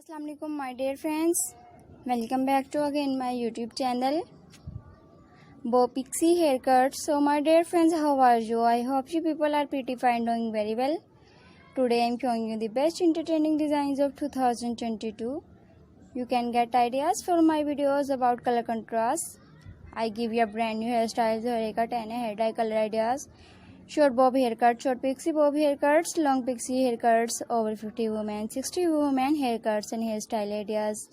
Assalamu alaikum my dear friends, welcome back to again my YouTube channel BobPixie Haircut. So my dear friends, how are you? I hope you people are pretty fine, doing very well. Today I am showing you the best entertaining designs of 2022. You can get ideas for my videos about color contrast. I give you a brand new hairstyles, haircut and hair dye color ideas. Short bob haircut, short pixie bob haircuts, long pixie haircuts, over 50 women, 60 women haircuts and hairstyle ideas.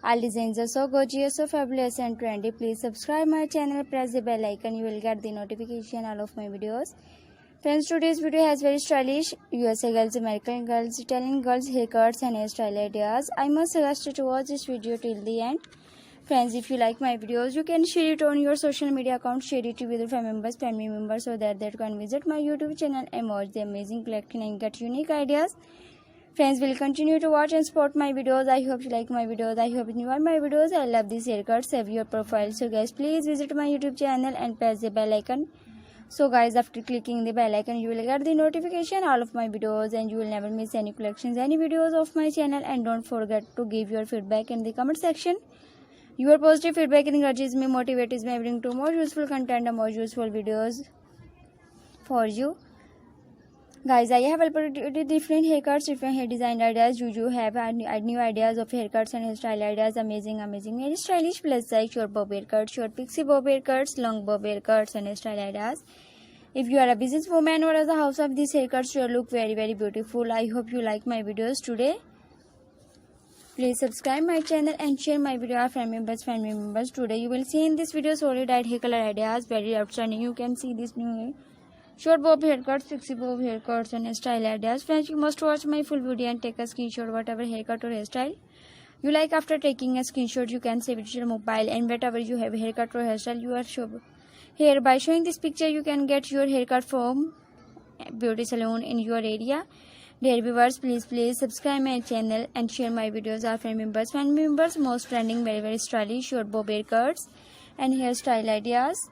All designs are so gorgeous, so fabulous and trendy. Please subscribe my channel, press the bell icon, you will get the notification all of my videos. Friends, today's video has very stylish USA girls, American girls, Italian girls haircuts and hairstyle ideas. I must suggest you to watch this video till the end. Friends, if you like my videos, you can share it on your social media account, share it with your family members so that they can visit my YouTube channel and watch the amazing collection and get unique ideas. Friends, will continue to watch and support my videos. I hope you like my videos. I hope you enjoy my videos. I love these haircuts. Save your profile. So guys, please visit my YouTube channel and press the bell icon. So guys, after clicking the bell icon, you will get the notification all of my videos and you will never miss any collections, any videos of my channel. And don't forget to give your feedback in the comment section. Your positive feedback encourages me, motivates me, bring to more useful content and more useful videos for you. Guys, I have uploaded different haircuts, different hair design ideas. You have new ideas of haircuts and hairstyle ideas. Amazing, very stylish plus size short bob haircuts, short pixie bob haircuts, long bob haircuts and hairstyle ideas. If you are a businesswoman or as a house of these haircuts, you look very beautiful. I hope you like my videos today. Please subscribe my channel and share my video with family members. Today you will see in this video solid hair color ideas, very outstanding. You can see this new short bob haircuts, pixie bob haircuts and hairstyle ideas. Friends, you must watch my full video and take a screenshot whatever haircut or hairstyle you like. After taking a screenshot, you can save it to your mobile and whatever you have haircut or hairstyle you are here. By showing this picture, you can get your haircut from beauty salon in your area. Dear viewers, please subscribe my channel and share my videos with family members. Most trending, very stylish short bob haircuts and hairstyle ideas,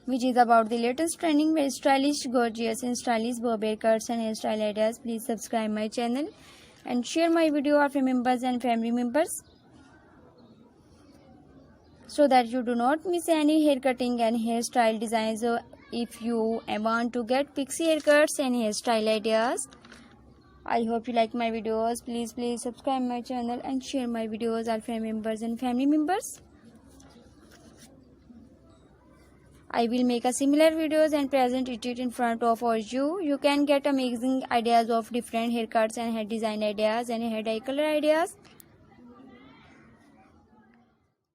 which is about the latest trending, very stylish, gorgeous and stylish bob haircuts and hairstyle ideas. Please subscribe my channel and share my video with family members so that you do not miss any hair cutting and hairstyle designs. So if you want to get pixie haircuts and hairstyle ideas, I hope you like my videos. Please subscribe my channel and share my videos with family members. I will make a similar videos and present it in front of you. You can get amazing ideas of different haircuts and hair design ideas and hair dye color ideas.